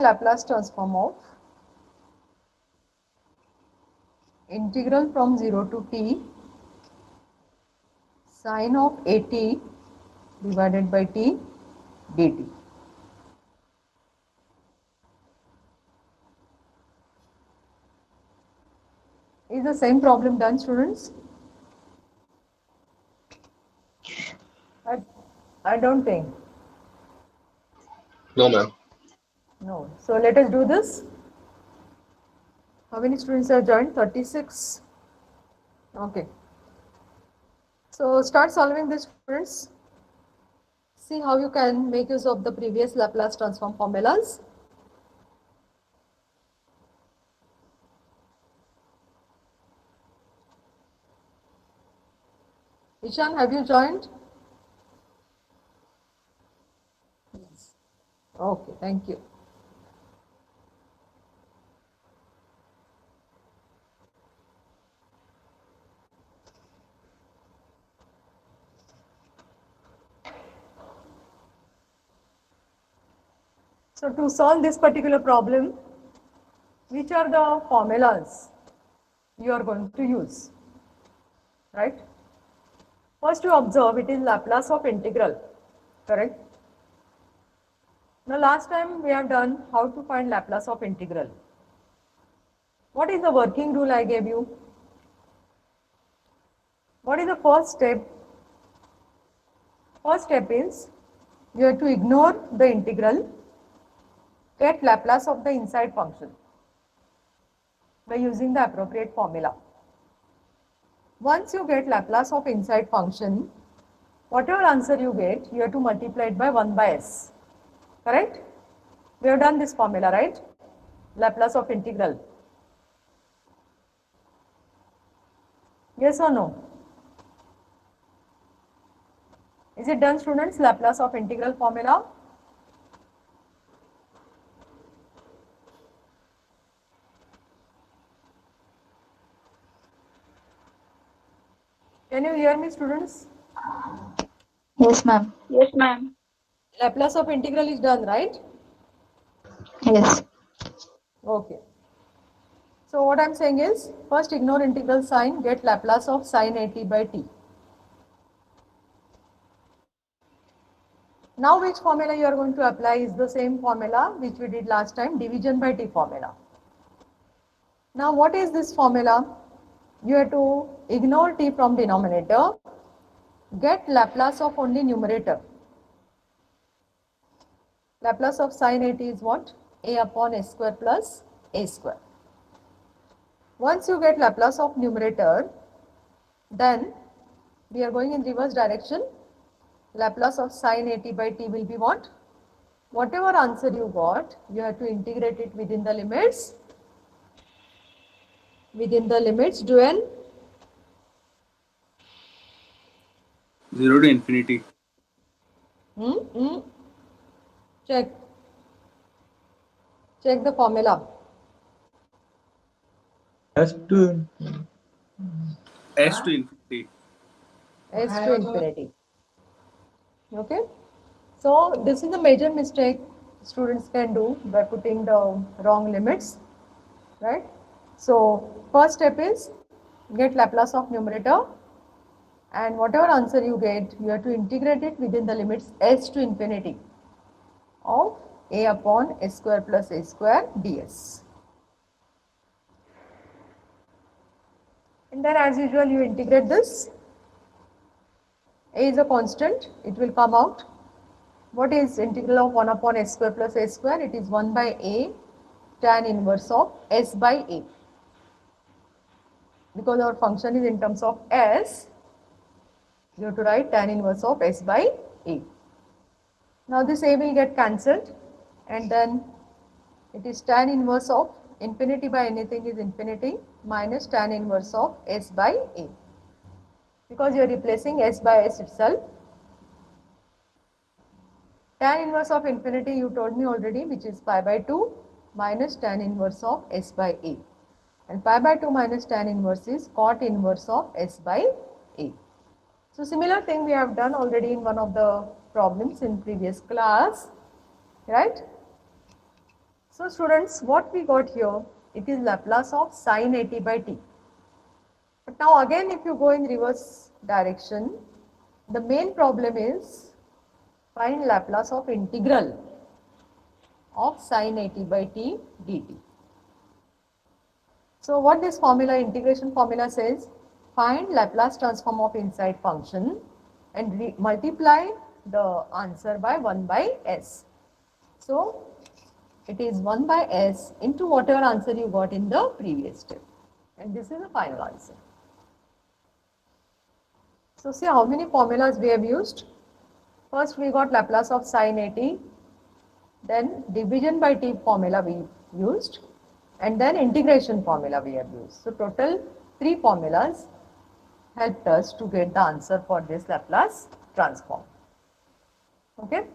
Laplace transform of integral from 0 to t sine of at divided by t dt. Is the same problem done, students? I don't think. No, ma'am. No. So let us do this. How many students have joined? 36. Okay. So start solving this, students. See how you can make use of the previous Laplace transform formulas. Ishan, have you joined? Yes. Okay, thank you. So to solve this particular problem, which are the formulas you are going to use, right? First you observe it is Laplace of integral, correct? Now last time we have done how to find Laplace of integral. What is the working rule I gave you? What is the first step? First step is you have to ignore the integral, get Laplace of the inside function by using the appropriate formula. Once you get Laplace of inside function, whatever answer you get, you have to multiply it by 1 by s. Correct? We have done this formula, right? Laplace of integral. Yes or no? Is it done, students? Laplace of integral formula? Can you hear me, students? Yes, ma'am. Yes, ma'am. Laplace of integral is done, right? Yes. Okay. So what I am saying is, first ignore integral sign, get Laplace of sin at by t. Now which formula you are going to apply is the same formula which we did last time, division by t formula. Now what is this formula? You have to ignore t from denominator, get Laplace of only numerator. Laplace of sin at is what? A upon s square plus a square. Once you get Laplace of numerator, then we are going in reverse direction. Laplace of sin at by t will be what? Whatever answer you got, you have to integrate it within the limits. Within the limits, do n 0 to infinity. Check. Check the formula. S to infinity. S to infinity. Okay. So this is a major mistake students can do by putting the wrong limits, right? So first step is get Laplace of numerator, and whatever answer you get, you have to integrate it within the limits s to infinity of a upon s square plus a square ds. And then as usual you integrate this. A is a constant, it will come out. What is integral of 1 upon s square plus a square? It is 1 by a tan inverse of s by a. Because our function is in terms of s, you have to write tan inverse of s by a. Now this a will get cancelled, and then it is tan inverse of infinity by anything is infinity minus tan inverse of s by a. Because you are replacing s by s itself. Tan inverse of infinity you told me already, which is pi by 2 minus tan inverse of s by a. And pi by 2 minus tan inverse is cot inverse of s by a. So similar thing we have done already in one of the problems in previous class, right? So students, what we got here, it is Laplace of sine 80 by t. But now again, if you go in reverse direction, the main problem is find Laplace of integral of sine 80 by t dt. So what this formula, integration formula says, find Laplace transform of inside function and multiply the answer by 1 by s. So it is 1 by s into whatever answer you got in the previous step. And this is the final answer. So see how many formulas we have used. First we got Laplace of sine 80, then division by t formula we used, and then integration formula we have used. So total 3 formulas helped us to get the answer for this Laplace transform. Okay.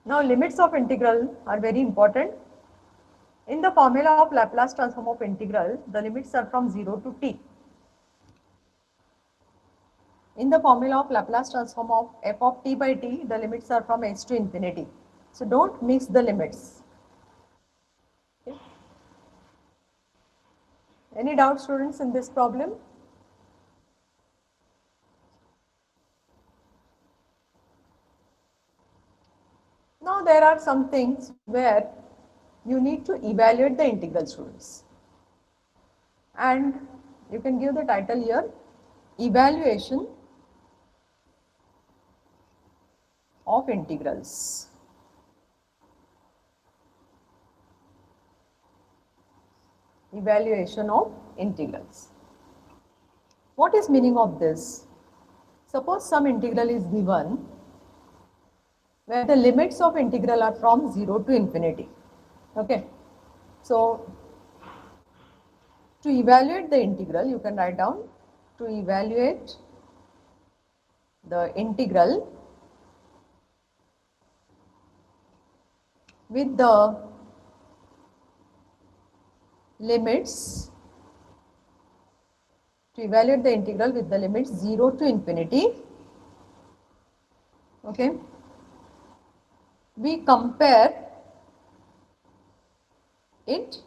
Now limits of integral are very important. In the formula of Laplace transform of integral, the limits are from 0 to t. In the formula of Laplace transform of f of t by t, the limits are from h to infinity. So don't mix the limits. Okay. Any doubt, students, in this problem? Now there are some things where you need to evaluate the integral, students. And you can give the title here, evaluation of integrals. Evaluation of integrals. What is meaning of this? Suppose some integral is given where the limits of integral are from 0 to infinity. Okay. So to evaluate the integral, you can write down to evaluate the integral with the limits, to evaluate the integral with the limits 0 to infinity. Okay. We compare it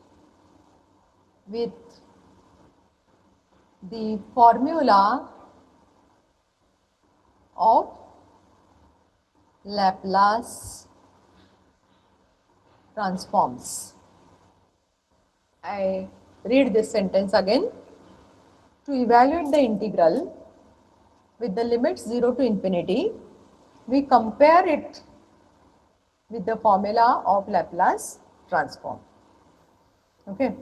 with the formula of Laplace transforms. I read this sentence again. To evaluate the integral with the limits 0 to infinity, we compare it with the formula of Laplace transform. Okay.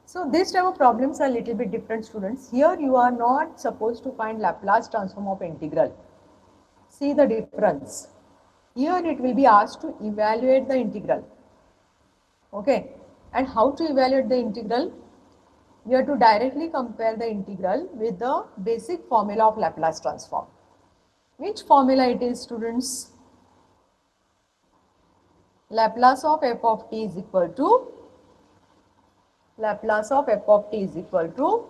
So this type of problems are a little bit different, students. Here you are not supposed to find Laplace transform of integral. See the difference. Here it will be asked to evaluate the integral. Okay. And how to evaluate the integral? You have to directly compare the integral with the basic formula of Laplace transform. Which formula it is, students? Laplace of f of t is equal to Laplace of f of t is equal to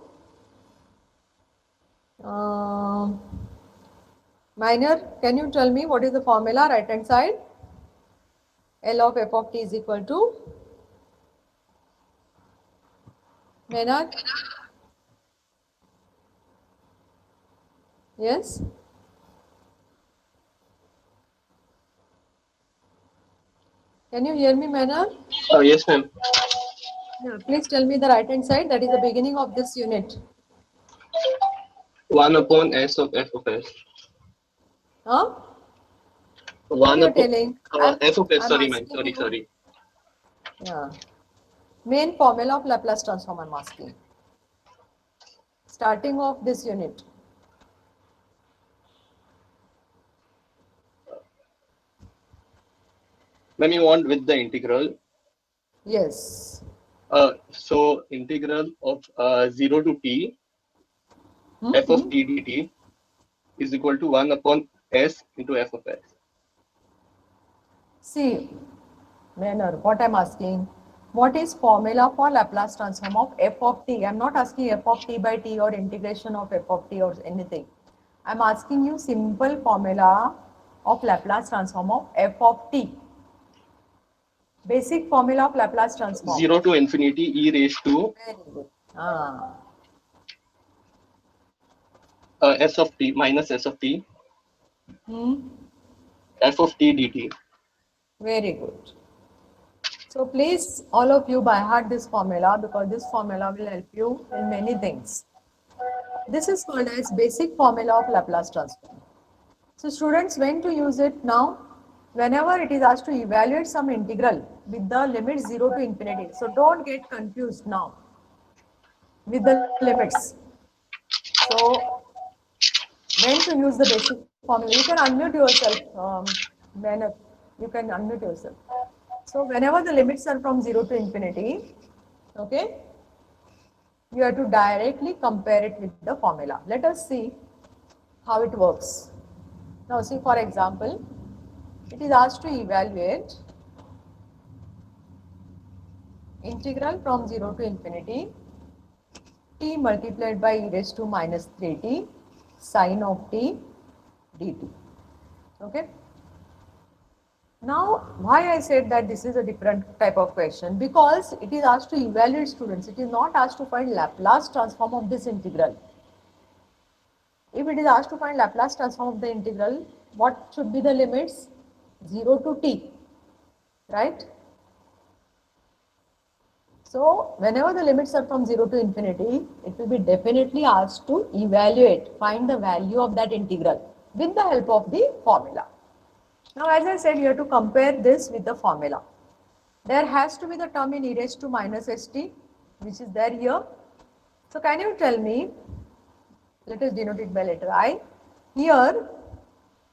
Minor, can you tell me what is the formula right hand side? L of f of t is equal to Maynard? Yes? Can you hear me, Maynard? Yes, ma'am. Yeah, please tell me the right hand side. That is the beginning of this unit. 1 upon s of f of s. Huh? 1 What you are upon telling? f of s. I'm Sorry, ma'am. asking you. Sorry. Yeah. Main formula of Laplace transform I'm asking. Starting of this unit. Ma'am, you want with the integral. Yes. So integral of 0 to t f of t dt is equal to 1 upon s into f of s. See, Manner, what I'm asking, what is formula for Laplace transform of f of t? I'm not asking f of t by t or integration of f of t or anything. I'm asking you simple formula of Laplace transform of f of t. Basic formula of Laplace transform. 0 to infinity e raised to Very good. Ah. s of t minus s of t Hmm. f of t dt. Very good. So please, all of you by heart this formula, because this formula will help you in many things. This is called as basic formula of Laplace transform. So students, when to use it now? Whenever it is asked to evaluate some integral with the limit 0 to infinity. So don't get confused now with the limits. So when to use the basic formula? You can unmute yourself. You can unmute yourself. So whenever the limits are from 0 to infinity, okay, you have to directly compare it with the formula. Let us see how it works. Now see, for example, it is asked to evaluate integral from 0 to infinity t multiplied by e raised to minus 3t sine of t dt. Okay. Now, why I said that this is a different type of question? Because it is asked to evaluate students. It is not asked to find Laplace transform of this integral. If it is asked to find Laplace transform of the integral, what should be the limits? 0 to t, right? So, whenever the limits are from 0 to infinity, it will be definitely asked to evaluate, find the value of that integral with the help of the formula. Now, as I said, you have to compare this with the formula. There has to be the term in e raised to minus st, which is there here. So, can you tell me, let us denote it by letter I. Here,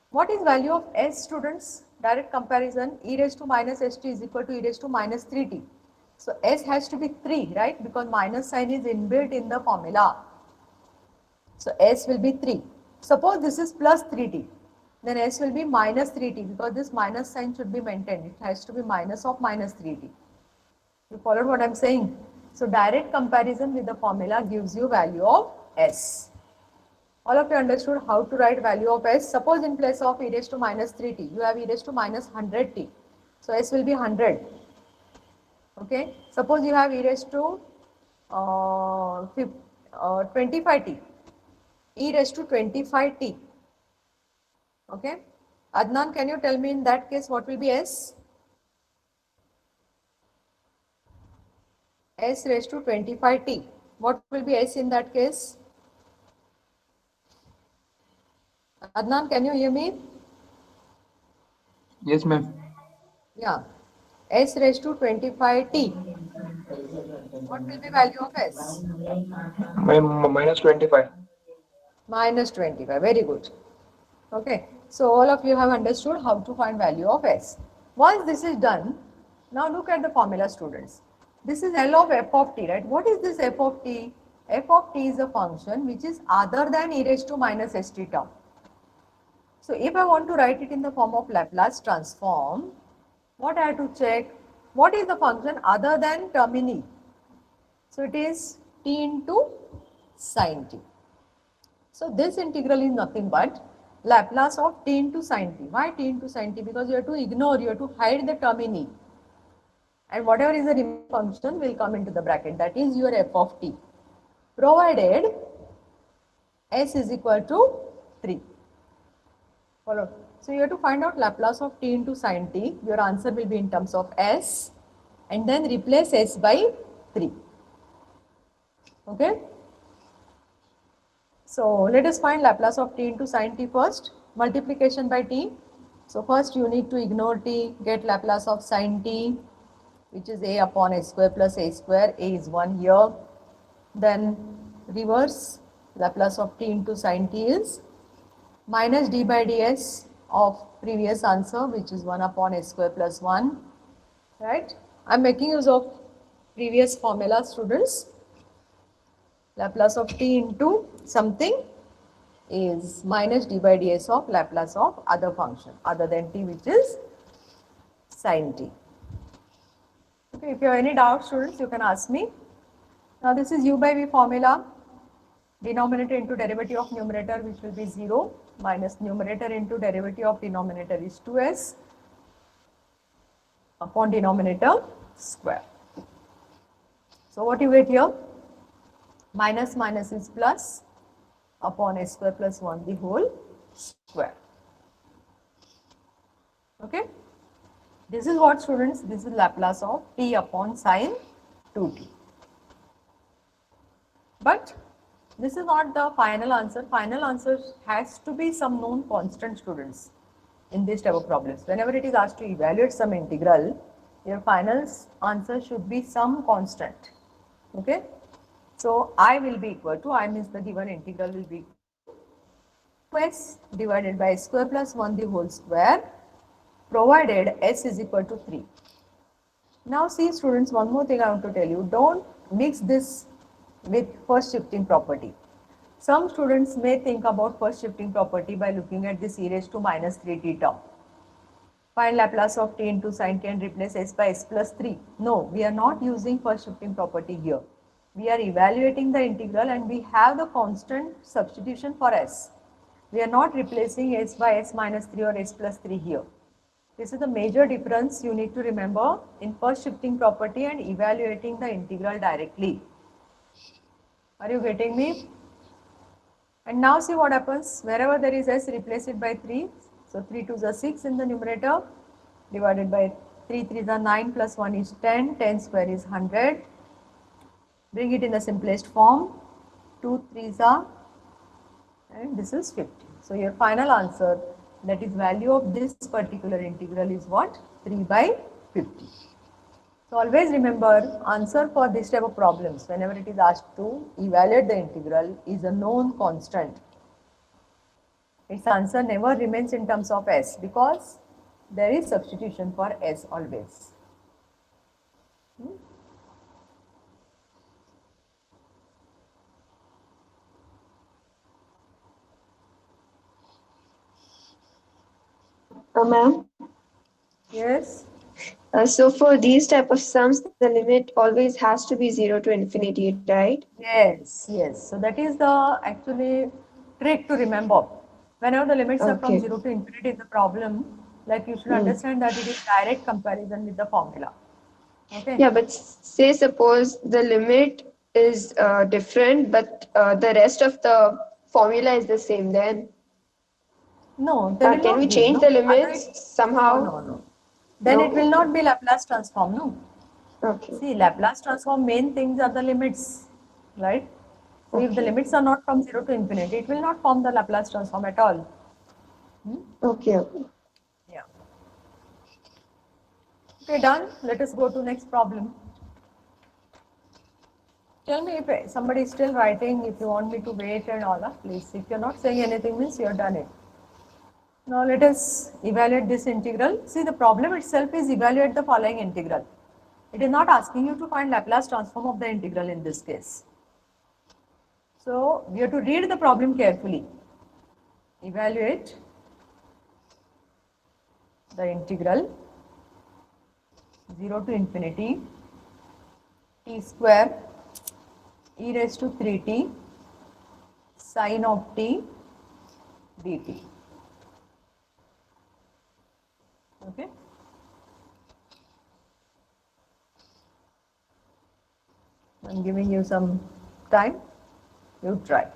what is value of s, students? Direct comparison, e raised to minus st is equal to e raised to minus 3t. So, s has to be 3, right? Because minus sign is inbuilt in the formula. So, s will be 3. Suppose this is plus 3t. Then s will be minus 3t, because this minus sign should be maintained. It has to be minus of minus 3t. You followed what I am saying? So, direct comparison with the formula gives you value of s. All of you understood how to write value of s. Suppose in place of e raised to minus 3t, you have e raised to minus 100t. So, s will be 100. Okay. Suppose you have e raised to 25t. E raised to 25t. Okay. Adnan, can you tell me in that case what will be s? S raised to 25t. What will be s in that case? Adnan, can you hear me? Yes, ma'am. Yeah. S raised to 25t. What will be value of s? Minus 25. Minus 25. Very good. Okay. So all of you have understood how to find value of s. Once this is done, now look at the formula, students. This is L of f of t, right? What is this f of t? F of t is a function which is other than e raised to minus st term. So if I want to write it in the form of Laplace transform, what I have to check? What is the function other than term in e? So it is t into sin t. So this integral is nothing but Laplace of t into sin t. Why t into sin t? Because you have to ignore, you have to hide the term in e. And whatever is the remaining function will come into the bracket. That is your f of t. Provided s is equal to 3. Follow. So you have to find out Laplace of t into sin t. Your answer will be in terms of s, and then replace s by 3. Okay. So let us find Laplace of t into sin t first. Multiplication by t. So first you need to ignore t, get Laplace of sin t, which is a upon a square plus a square. A is 1 here. Then reverse, Laplace of t into sin t is minus d by ds of previous answer, which is 1 upon a square plus 1, right? I am making use of previous formula, students. Laplace of t into something is minus d by ds of Laplace of other function other than t, which is sin t. Okay, if you have any doubts, students, you can ask me. Now this is u by v formula. Denominator into derivative of numerator, which will be 0, minus numerator into derivative of denominator is 2s. upon denominator square. So what you get here? Minus minus is plus upon s square plus 1 the whole square. Okay. This is what, students, this is Laplace of t upon sine 2t. But this is not the final answer. Final answer has to be some known constant, students, in this type of problems. Whenever it is asked to evaluate some integral, your final answer should be some constant. Okay. So I will be equal to, I means the given integral will be s divided by s square plus 1 the whole square, provided s is equal to 3. Now see, students, one more thing I want to tell you. Don't mix this with first shifting property. Some students may think about first shifting property by looking at this e raised to minus 3t term. Find Laplace of t into sin t and replace s by s plus 3. No, we are not using first shifting property here. We are evaluating the integral and we have the constant substitution for s. We are not replacing s by s minus 3 or s plus 3 here. This is the major difference you need to remember in first shifting property and evaluating the integral directly. Are you getting me? And now see what happens. Wherever there is s, replace it by 3. So 3 2s are 6 in the numerator, divided by 3 3s are 9 plus 1 is 10. 10 square is 100. Bring it in the simplest form. 2 3s are, and this is 50. So your final answer, that is value of this particular integral, is what? 3 by 50. So always remember, answer for this type of problems, whenever it is asked to evaluate the integral, is a known constant. Its answer never remains in terms of s, because there is substitution for s always. Ma'am, Yes? so for these type of sums, the limit always has to be 0 to infinity, right? Yes, yes. So that is the actually trick to remember. Whenever the limits are from Okay. 0 to infinity in the problem, like you should understand that it is direct comparison with the formula. Okay? Yeah, but say suppose the limit is different, but the rest of the formula is the same, then No, they will can we not give, change no? the limits Otherwise, somehow? no. Then it No? will not be Laplace transform, no? Okay. See, Laplace transform main things are the limits, right? So if the Okay. limits are not from 0 to infinity, it will not form the Laplace transform at all. Okay. Yeah. Okay, done. Let us go to next problem. Tell me if somebody is still writing, if you want me to wait and all that, please. If you're not saying anything, means you're done it. Now let us evaluate this integral. See, the problem itself is evaluate the following integral. It is not asking you to find Laplace transform of the integral in this case. So we have to read the problem carefully. Evaluate the integral 0 to infinity t square e raised to 3t sine of t dt. Okay. I'm giving you some time. You try.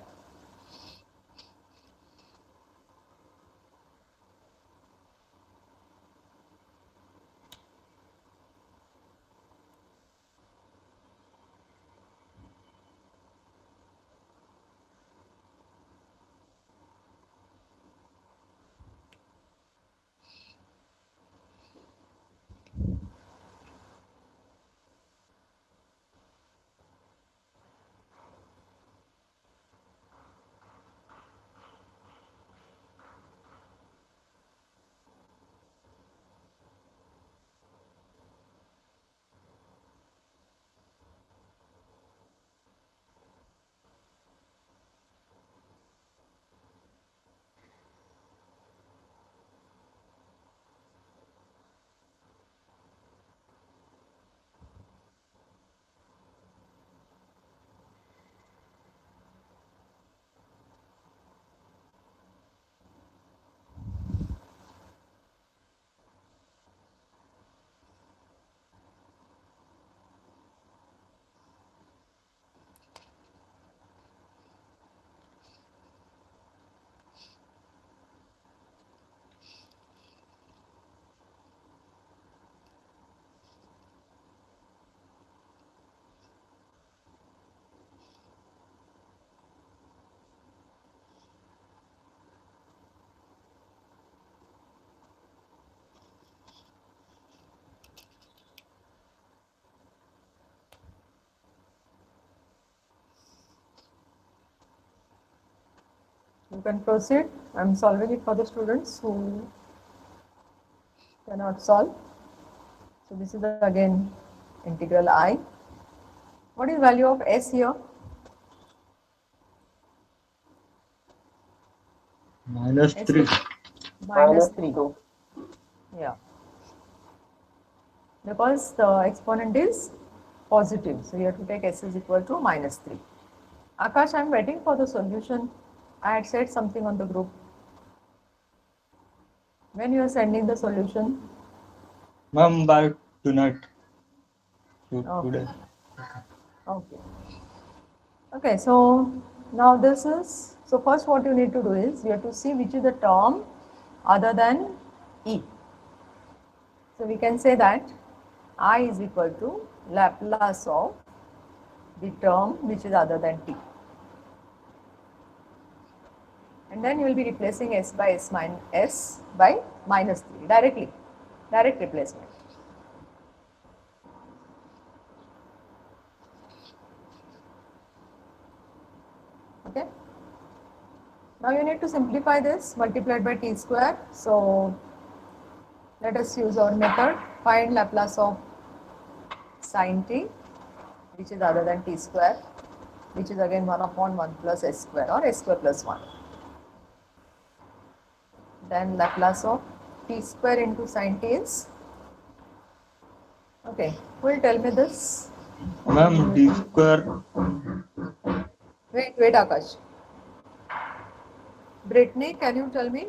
You can proceed. I'm solving it for the students who cannot solve. So this is again integral I. What is value of s here? Minus S 3. is minus 3. Yeah. Because the exponent is positive. So you have to take s is equal to minus 3. Akash, I'm waiting for the solution. I had said something on the group. When you are sending the solution? Ma'am, by tonight. Okay. Today. Okay. Okay, so now this is, so first what you need to do is, you have to see which is the term other than E. So we can say that I is equal to Laplace of the term which is other than T. And then you will be replacing S by S minus S by minus 3 directly, direct replacement. Okay. Now you need to simplify this, multiplied by t square. So let us use our method. Find Laplace of sin t, which is other than t square, which is again 1 upon 1 plus s square or s square plus 1. Then Laplace of t square into sin t is, okay, who will tell me this? Ma'am, d square. Wait Akash. Brittany, can you tell me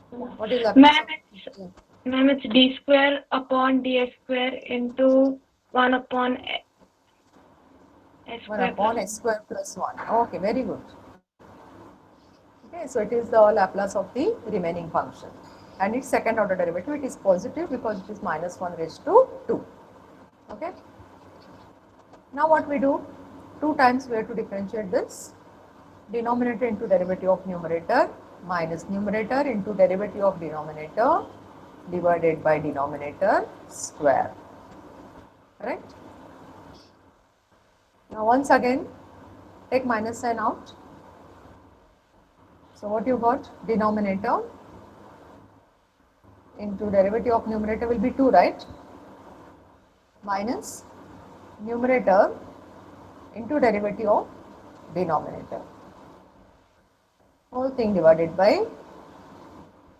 what is Laplace of? Ma'am, it's d square upon dx square into 1 upon s 1 square upon plus s square plus 1. Okay, very good. Okay, so it is the Laplace of the remaining function. And its second order derivative, it is positive because it is minus 1 raised to 2. Okay. Now what we do? 2 times we have to differentiate this. Denominator into derivative of numerator minus numerator into derivative of denominator divided by denominator square. Correct? Now once again, take minus sign out. So what you got? Denominator into derivative of numerator will be 2, right? Minus numerator into derivative of denominator. Whole thing divided by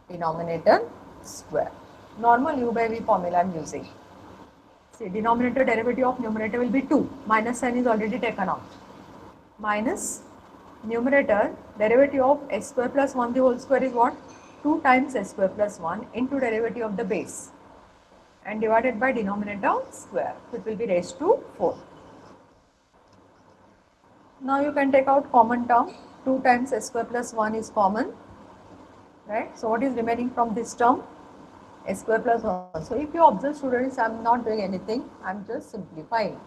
denominator square. Normal u by v formula I am using. See, denominator derivative of numerator will be 2. Minus sign is already taken out. Minus numerator derivative of s square plus 1 the whole square is what? 2 times s square plus 1 into derivative of the base and divided by denominator square. So it will be raised to 4. Now you can take out common term. 2 times s square plus 1 is common. Right? So what is remaining from this term? S square plus 1. So if you observe students, I am not doing anything. I am just simplifying.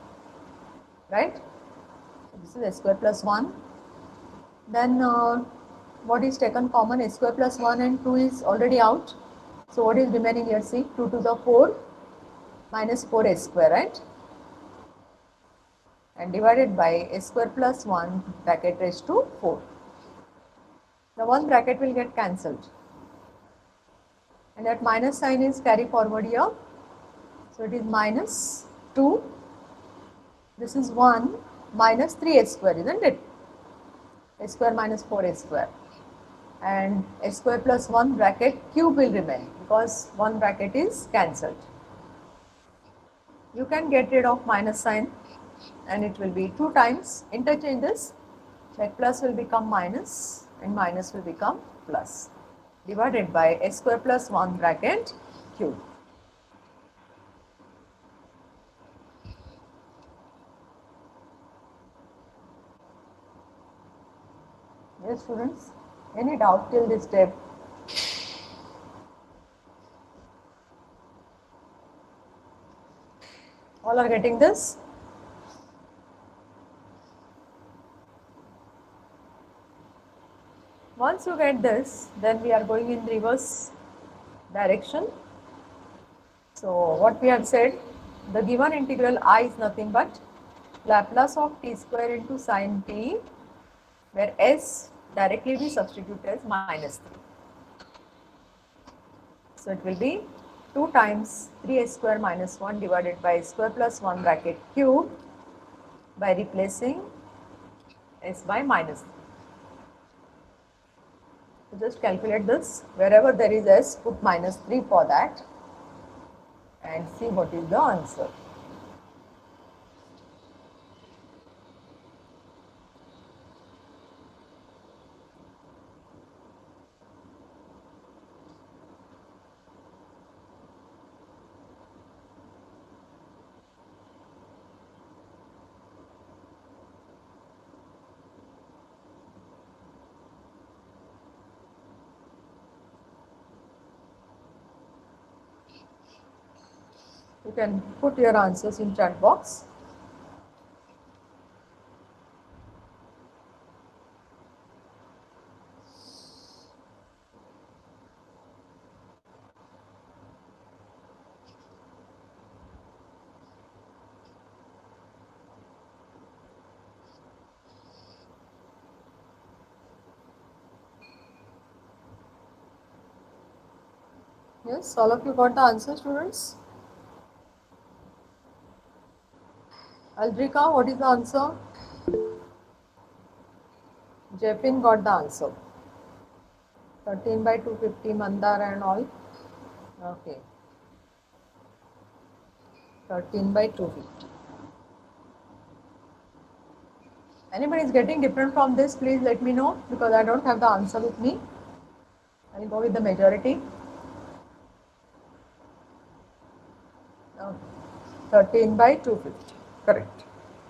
Right? So this is s square plus 1. Then what is taken common? S square plus 1 and 2 is already out. So what is remaining here? See, 2 to the 4 minus 4s square, right? And divided by s square plus 1 bracket raised to 4. The one bracket will get cancelled. And that minus sign is carry forward here. So it is minus 2. This is 1 minus 3s square, isn't it? S square minus 4s square. And s square plus 1 bracket cube will remain because one bracket is cancelled. You can get rid of minus sign and it will be 2 times. Interchange this, like plus will become minus and minus will become plus, divided by s square plus 1 bracket cube. Yes, students, any doubt till this step? All are getting this? Once you get this, then we are going in reverse direction. So what we have said, the given integral I is nothing but Laplace of t square into sin t, where s directly we substitute as minus 3. So it will be 2 times 3s square minus 1 divided by square plus 1 bracket cube by replacing s by minus 3. So just calculate this. Wherever there is s, put minus 3 for that and see what is the answer. You can put your answers in chat box. Yes, all of you got the answer, students? Aldrika, what is the answer? Jepin got the answer. 13 by 250, Mandar and all. Okay. 13 by 250. Anybody is getting different from this, please let me know, because I don't have the answer with me. I will go with the majority. Okay. 13 by 250. Correct.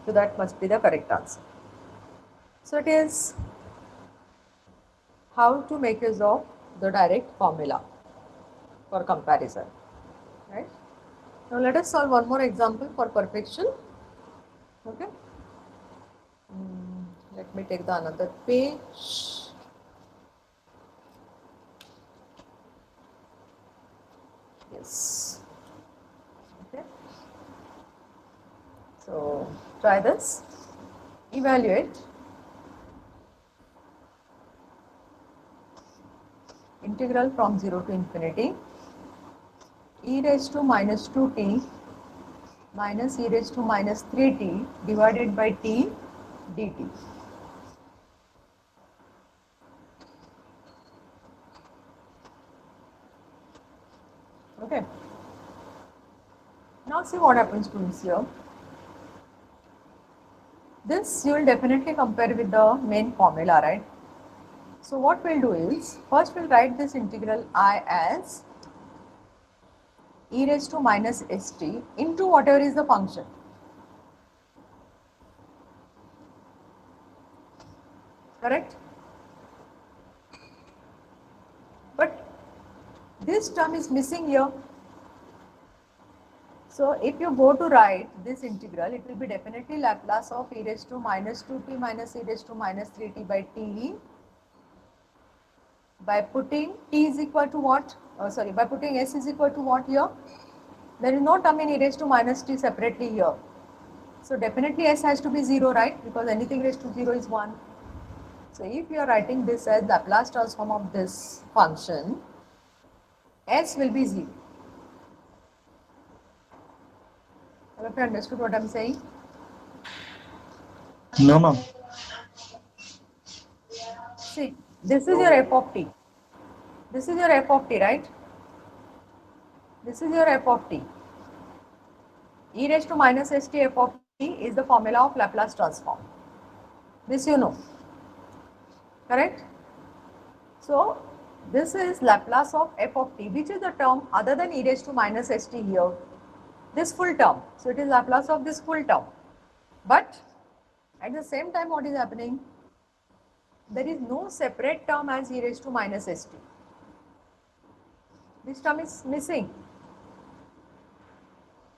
So that must be the correct answer. So it is how to make use of the direct formula for comparison. Right? Now let us solve one more example for perfection. Okay. Let me take the another page. Yes. Okay. So try this. Evaluate. Integral from 0 to infinity e raised to minus 2t minus e raised to minus 3t divided by t dt. Okay. Now see what happens, students, here. This you will definitely compare with the main formula, right? So what we'll do is, first we'll write this integral I as e raised to minus st into whatever is the function. Correct? But this term is missing here. So if you go to write this integral, it will be definitely Laplace of e raised to minus 2t minus e raised to minus 3t by t by putting t is equal to what? By putting s is equal to what here? There is no term in e raised to minus t separately here. So definitely s has to be 0, right? Because anything raised to 0 is 1. So if you are writing this as Laplace transform of this function, s will be 0. All of you understood what I am saying? No, ma'am. See, this is your f of t. This is your f of t, right? This is your f of t. E raised to minus st f of t is the formula of Laplace transform. This you know. Correct? So, this is Laplace of f of t, which is the term other than e raised to minus st here. This full term. So, it is Laplace of this full term. But, at the same time what is happening? There is no separate term as e raised to minus st. This term is missing.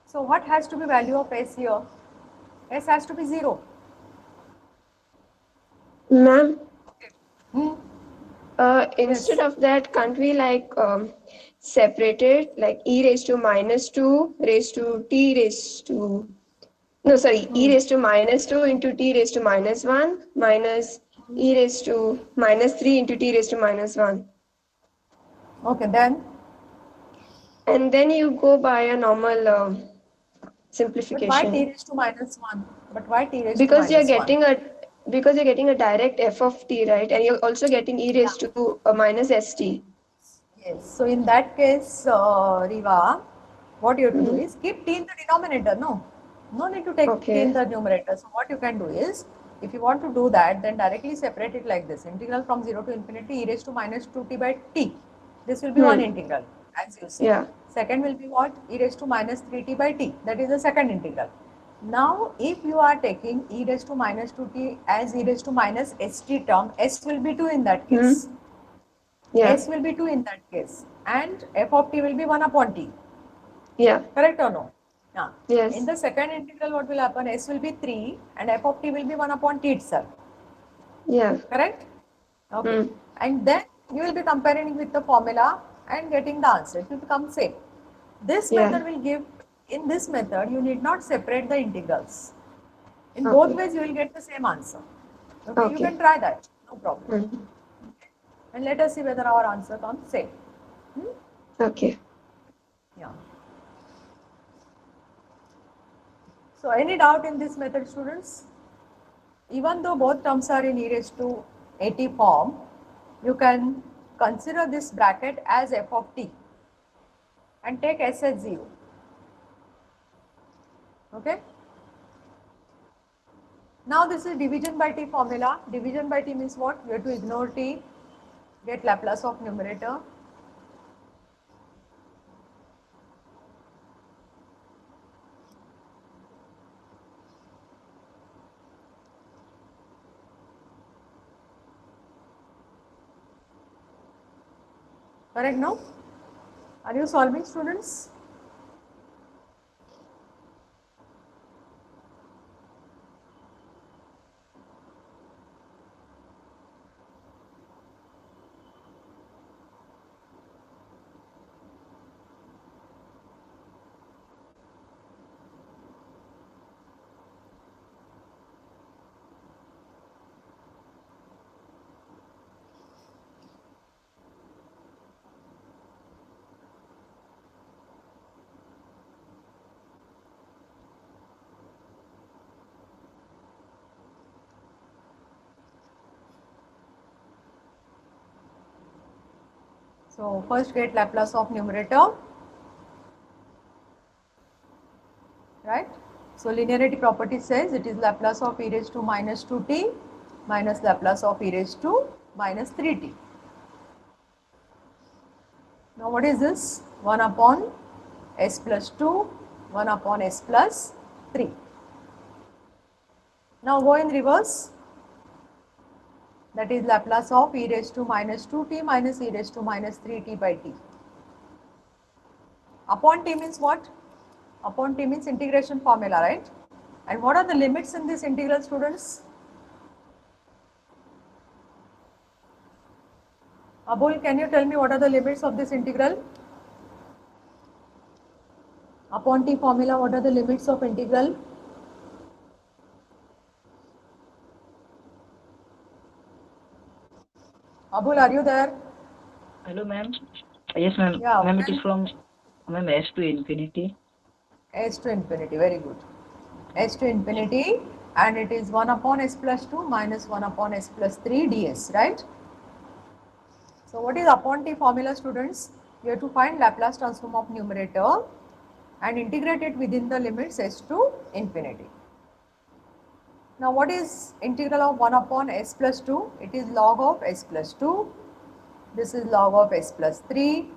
So, what has to be value of s here? S has to be 0. Ma'am, Hmm. instead of that, can't we separate it like e raised to minus 2 raised to t raised to, no sorry, e raised to minus 2 into t raised to minus 1 minus e raised to minus 3 into t raised to minus 1. Okay, then, And then you go by a normal but why t simplification. raised to minus 1? But why t raised to Because you're minus 1? getting a direct f of t, right? And you're also getting e raised to minus st. Yes. So in that case, Riva, what you have to do Mhm. is keep t in the denominator. No need to take t in Okay. the numerator. So what you can do is, if you want to do that, then directly separate it like this. Integral from 0 to infinity e raised to minus 2t by t. This will be one Hmm. integral, as you say. Yeah. Second will be what? E raised to minus 3t by t. That is the second integral. Now, if you are taking e raised to minus 2t as e raised to minus st term, s will be 2 in that case. Hmm. Yeah. S will be 2 in that case, and f of t will be 1 upon t. Yeah. Correct or no? Yeah. In Yes. the second integral, what will happen? S will be 3 and f of t will be 1 upon t itself. Yeah. Correct? Okay. Hmm. And then you will be comparing with the formula and getting the answer. It will become same. This Yeah. method will give, in this method, you need not separate the integrals. In both Okay. ways, you will get the same answer. Okay, you Okay. can try that. No problem. Hmm. And let us see whether our answer comes same. Hmm? Okay. Yeah. So any doubt in this method, students? Even though both terms are in e raised to at form, you can consider this bracket as f of t and take s as 0. Okay? Now this is division by t formula. Division by t means what? You have to ignore t, get Laplace of numerator. Correct now? Are you solving, students? So first get Laplace of numerator, right? So linearity property says it is Laplace of e raised to minus 2t minus Laplace of e raised to minus 3t. Now what is this? 1 upon s plus 2, 1 upon s plus 3. Now go in reverse. That is Laplace of e raised to minus 2t minus e raised to minus 3t by t. Upon t means what? Upon t means integration formula, right? And what are the limits in this integral, students? Abul, can you tell me what are the limits of this integral? Upon t formula, what are the limits of integral? Abul, are you there? Hello, ma'am. Yes, ma'am. Yeah. Ma'am, it is from ma'am S to infinity. S to infinity, very good. S to infinity, and it is 1 upon s plus 2 minus 1 upon s plus 3 ds, right? So what is upon t formula, students? You have to find Laplace transform of numerator and integrate it within the limits s to infinity. Now what is integral of 1 upon s plus 2? It is log of s plus 2. This is log of s plus 3,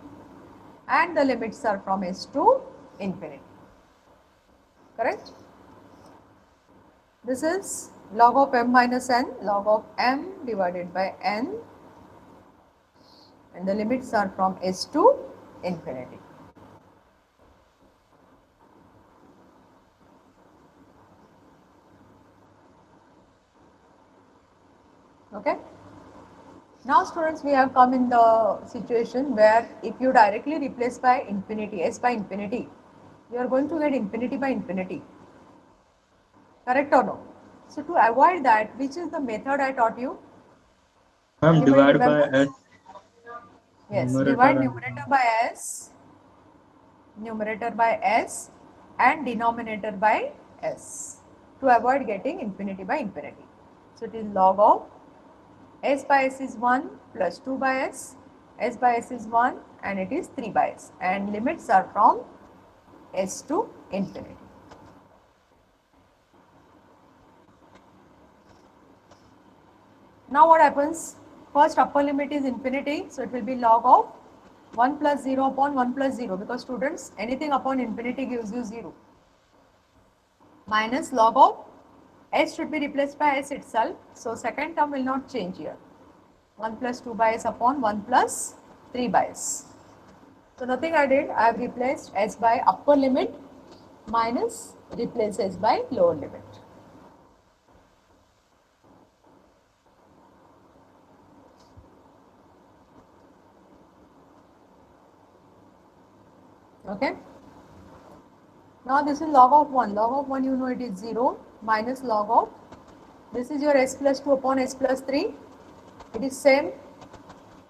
and the limits are from s to infinity. Correct? This is log of m minus n, log of m divided by n, and the limits are from s to infinity. Okay? Now students, we have come in the situation where if you directly replace by infinity, s by infinity, you are going to get infinity by infinity. Correct or no? So to avoid that, which is the method I taught you? Ma'am, Anybody divide by remembers? S. Yes, Numerator divide and numerator by s, and denominator by s to avoid getting infinity by infinity. So it is log of s by s is 1 plus 2 by s by s is 1 and it is 3 by s, and limits are from s to infinity. Now what happens? First upper limit is infinity, so it will be log of 1 plus 0 upon 1 plus 0, because students, anything upon infinity gives you 0. Minus log of s should be replaced by s itself, so second term will not change here. 1 plus 2 by s upon 1 plus 3 by s. So nothing I did, I have replaced s by upper limit minus replace s by lower limit. Okay. Now this is log of 1. Log of 1, you know it is 0 minus log of, this is your s plus 2 upon s plus 3. It is same,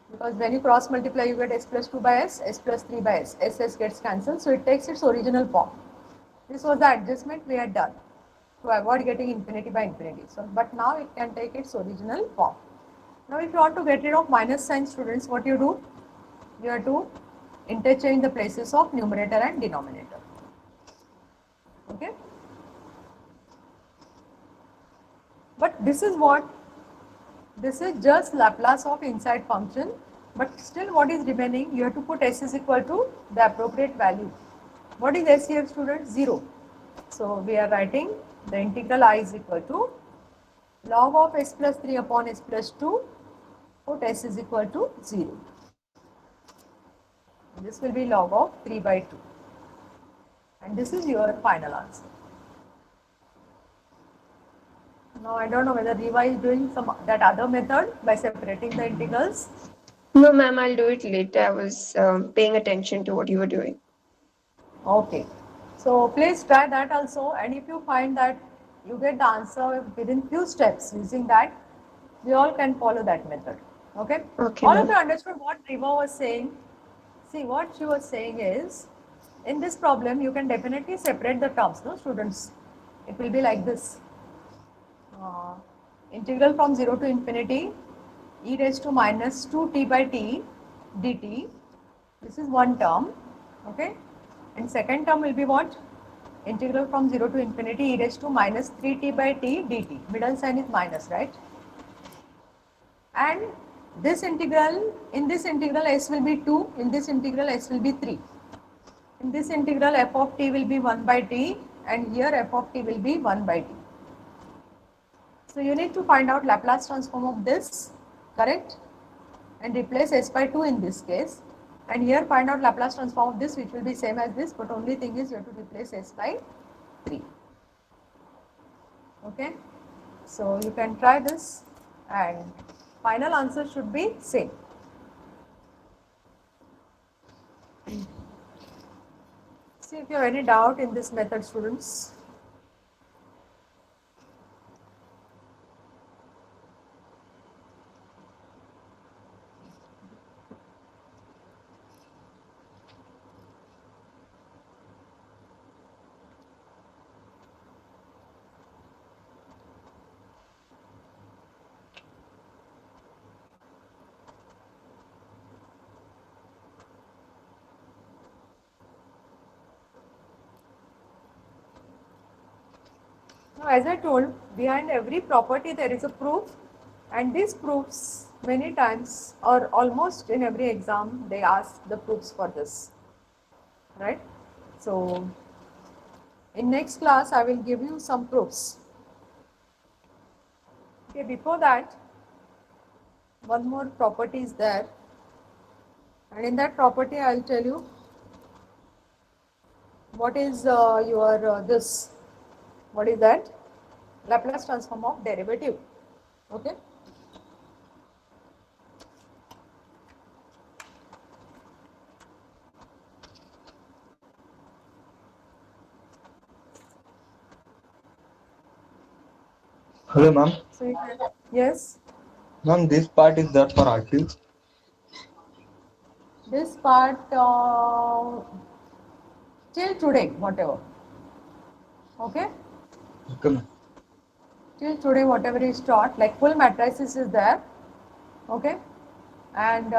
because when you cross multiply you get s plus 2 by s plus 3 by s gets cancelled, so it takes its original form. This was the adjustment we had done to avoid getting infinity by infinity. So, but now it can take its original form. Now if you want to get rid of minus sign, students, what you do? You have to interchange the places of numerator and denominator. Okay. But this is what? This is just Laplace of inside function, but still what is remaining? You have to put s is equal to the appropriate value. What is s here, students? 0. So we are writing the integral I is equal to log of s plus 3 upon s plus 2, put s is equal to 0. This will be log of 3 by 2. And this is your final answer. Now I don't know whether Riva is doing that other method by separating the integrals. No, ma'am, I'll do it later. I was paying attention to what you were doing. Okay. So please try that also, and if you find that you get the answer within few steps using that, we all can follow that method. Okay? Okay, All of ma'am. you understood what Riva was saying? See, what she was saying is, in this problem, you can definitely separate the terms, no students? It will be like this. Integral from 0 to infinity e raised to minus 2t by t dt. This is one term, okay? And second term will be what? Integral from 0 to infinity e raised to minus 3t by t dt. Middle sign is minus, right? And this integral, in this integral s will be 2, in this integral s will be 3. In this integral f of t will be 1 by t, and here f of t will be 1 by t. So you need to find out Laplace transform of this, correct? And replace s by 2 in this case. And here find out Laplace transform of this, which will be same as this, but only thing is you have to replace s by 3. Okay? So you can try this and final answer should be same. See if you have any doubt in this method, students. Now, as I told, behind every property there is a proof, and these proofs many times or almost in every exam they ask the proofs for this, right? So, in next class I will give you some proofs. Okay, before that, one more property is there, and in that property I will tell you what is this. What is that? Laplace transform of derivative. Okay. hello, ma'am. So yes. Ma'am, this part is there for RT. This part till today, whatever. Okay? Okay, ma'am. Till today, whatever is taught, like full matrices is there. Okay? And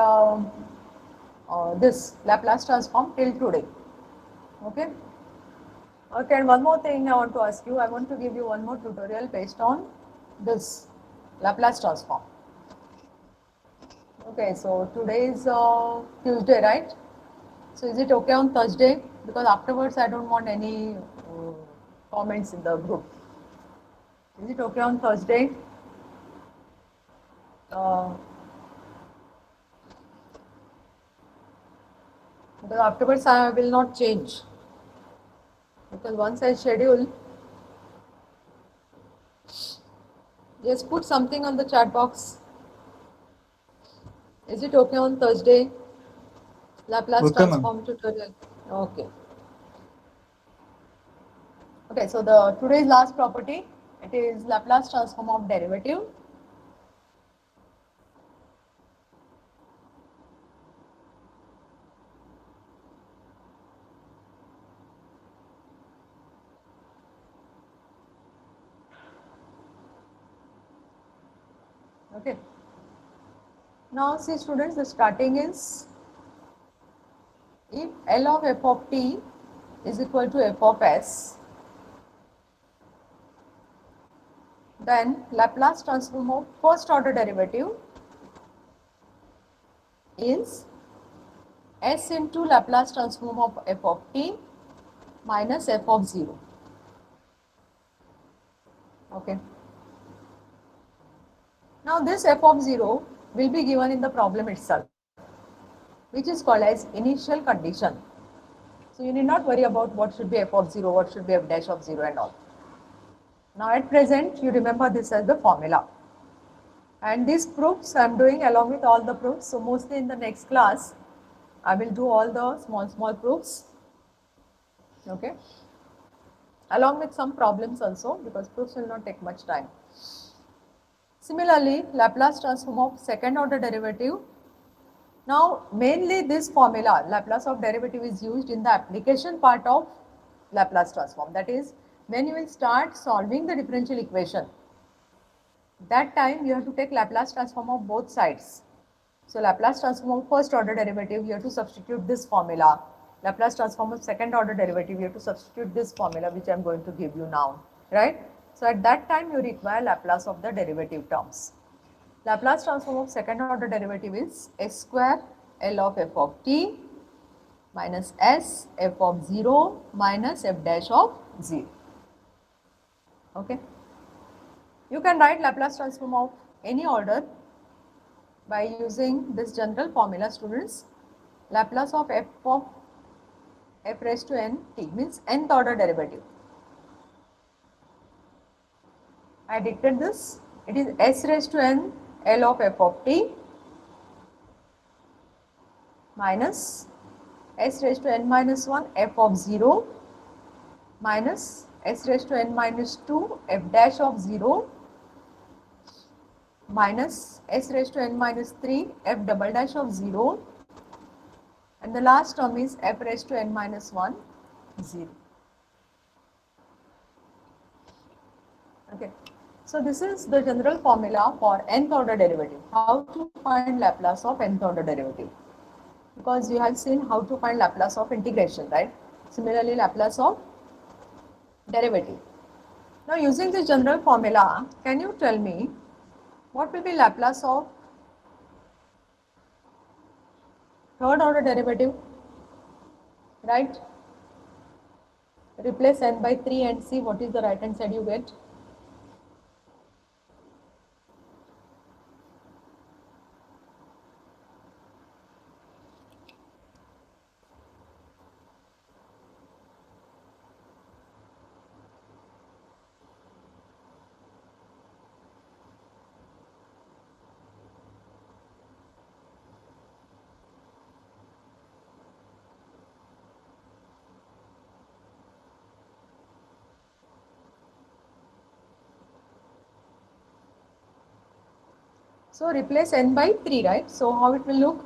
this Laplace transform till today. Okay? Okay, and one more thing I want to ask you. I want to give you one more tutorial based on this Laplace transform. Okay, so today is Tuesday, right? So is it okay on Thursday? Because afterwards I don't want any comments in the group. Is it okay on Thursday? Uh, because afterwards I will not change. Because once I schedule, just put something on the chat box. Is it okay on Thursday? Laplace Okay, ma'am. transform tutorial. Okay. Okay, so the today's last property, it is Laplace transform of derivative. Okay. Now see students, the starting is if L of f of t is equal to f of s, then Laplace transform of first order derivative is s into Laplace transform of f of t minus f of 0. Okay. Now this f of 0 will be given in the problem itself, which is called as initial condition. So you need not worry about what should be f of 0, what should be f dash of 0 and all. Now at present, you remember this as the formula. And these proofs I am doing along with all the proofs. So mostly in the next class, I will do all the small proofs. Okay. Along with some problems also, because proofs will not take much time. Similarly, Laplace transform of second order derivative. Now, mainly this formula, Laplace of derivative, is used in the application part of Laplace transform. That is, when you will start solving the differential equation, that time you have to take Laplace transform of both sides. So, Laplace transform of first order derivative, you have to substitute this formula. Laplace transform of second order derivative, you have to substitute this formula, which I am going to give you now, right? So, at that time you require Laplace of the derivative terms. Laplace transform of second order derivative is s square L of f of t minus s f of 0 minus f dash of 0. Okay. You can write Laplace transform of any order by using this general formula, students. Laplace of f raised to n t means nth order derivative. I dictate this. It is s raised to n L of f of t minus s raised to n minus 1 f of 0 minus s raised to n minus 2 f dash of 0 minus s raised to n minus 3 f double dash of 0, and the last term is f raised to n minus 1 0. Okay. So this is the general formula for nth order derivative. How to find Laplace of nth order derivative? Because you have seen how to find Laplace of integration, right? Similarly, Laplace of derivative. Now, using this general formula, can you tell me what will be Laplace of third order derivative? Right? Replace n by 3 and see what is the right hand side you get. So replace n by 3, right? So how it will look?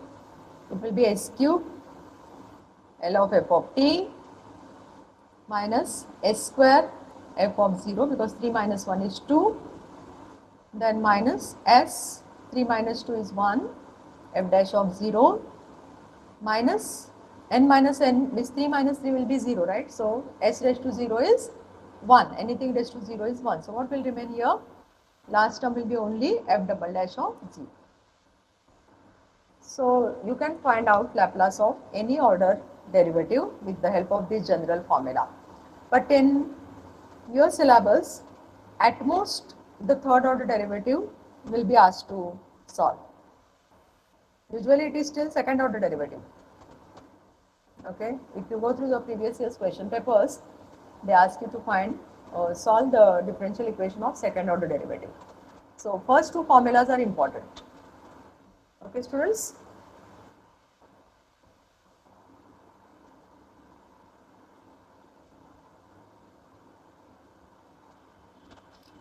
It will be s cube L of f of t minus s square f of 0, because 3 minus 1 is 2, then minus s, 3 minus 2 is 1, f dash of 0 minus n minus n, this 3 minus 3 will be 0, right? So s raised to 0 is 1, anything raised to 0 is 1. So what will remain here? Last term will be only f double dash of 0. So you can find out Laplace of any order derivative with the help of this general formula. But in your syllabus, at most the third order derivative will be asked to solve. Usually it is still second order derivative. Okay, if you go through the previous year's question papers, they ask you to find solve the differential equation of second order derivative. So first two formulas are important. Okay, students.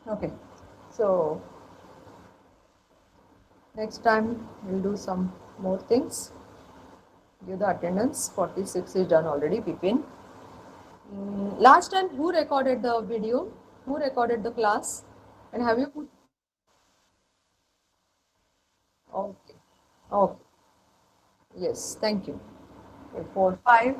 Okay, so next time we'll do some more things. Give the attendance. 46 is done already, Pipin. Last time, who recorded the video? Who recorded the class? And have you put? Okay. Okay. Yes, thank you. Okay, 4, 5.